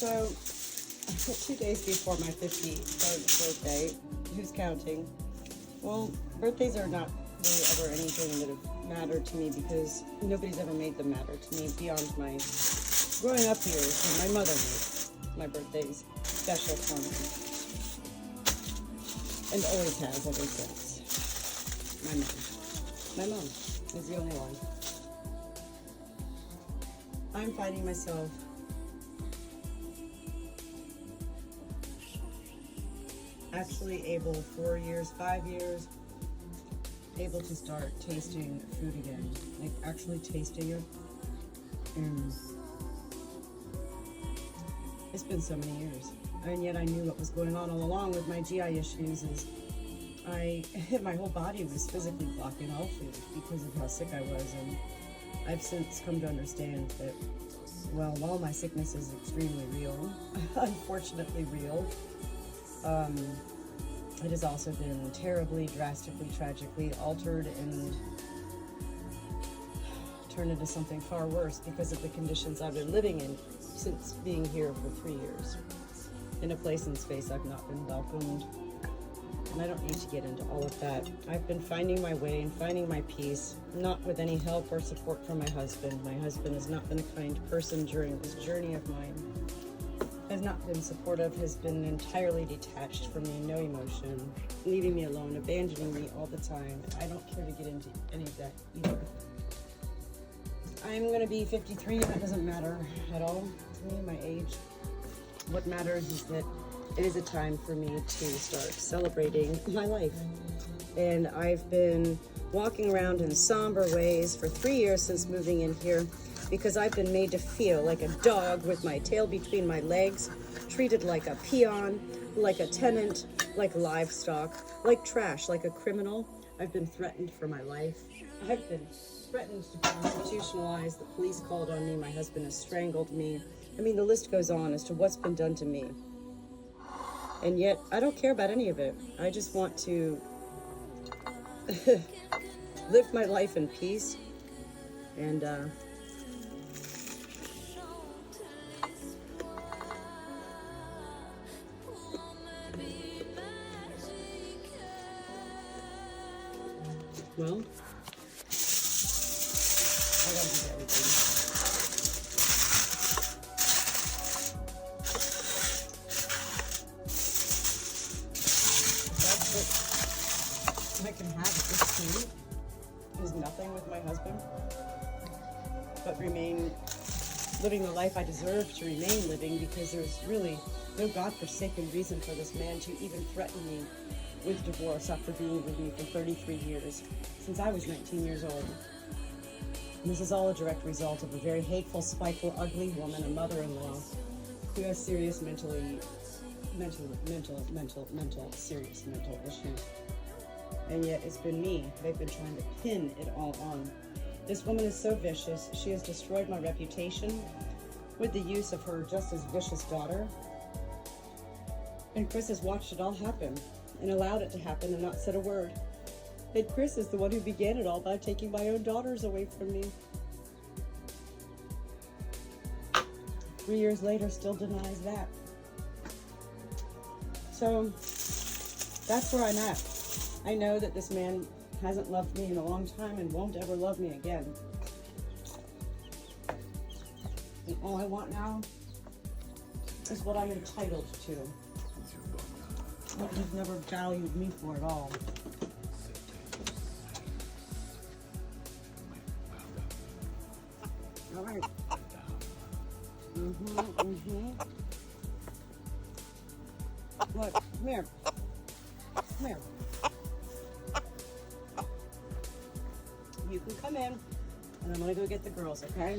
So, 2 days before my 53rd birthday, who's counting? Well, birthdays are not really ever anything that have mattered to me because nobody's ever made them matter to me beyond my growing up years when my mother made my birthdays special for me. And always has ever since. My mom is the only one. I'm finding myself actually able, 4 years, 5 years, able to start tasting food again, like actually tasting it. And it's been so many years, and yet I knew what was going on all along with my GI issues. Is my whole body was physically blocking all food because of how sick I was, and I've since come to understand that, well, while my sickness is extremely real, unfortunately real, it has also been terribly, drastically, tragically altered and turned into something far worse because of the conditions I've been living in since being here for 3 years. In a place and space I've not been welcomed. And I don't need to get into all of that. I've been finding my way and finding my peace, not with any help or support from my husband. My husband has not been a kind person during this journey of mine. Has not been supportive, has been entirely detached from me, no emotion, leaving me alone, abandoning me all the time. I don't care to get into any of that either. I'm gonna be 53, and that doesn't matter at all to me, my age. What matters is that it is a time for me to start celebrating my life. And I've been walking around in somber ways for 3 years since moving in here because I've been made to feel like a dog with my tail between my legs, treated like a peon, like a tenant, like livestock, like trash, like a criminal. I've been threatened for my life. I've been threatened to be institutionalized. The police called on me. My husband has strangled me. I mean, the list goes on as to what's been done to me. And yet, I don't care about any of it. I just want to live my life in peace. And, well, I don't do everything. I can have at this point is nothing with my husband, but remain living the life I deserve to remain living, because there's really no godforsaken reason for this man to even threaten me with divorce after being with me for 33 years, since I was 19 years old. And this is all a direct result of a very hateful, spiteful, ugly woman, a mother-in-law, who has serious serious mental issues. And yet it's been me they've been trying to pin it all on. This woman is so vicious. She has destroyed my reputation with the use of her just as vicious daughter. And Chris has watched it all happen and allowed it to happen and not said a word. And Chris is the one who began it all by taking my own daughters away from me. 3 years later, still denies that. So that's where I'm at. I know that this man hasn't loved me in a long time and won't ever love me again. And all I want now is what I'm entitled to. What you've never valued me for at all. All right. Look, come here. Come here. You can come in, and I'm gonna go get the girls, okay?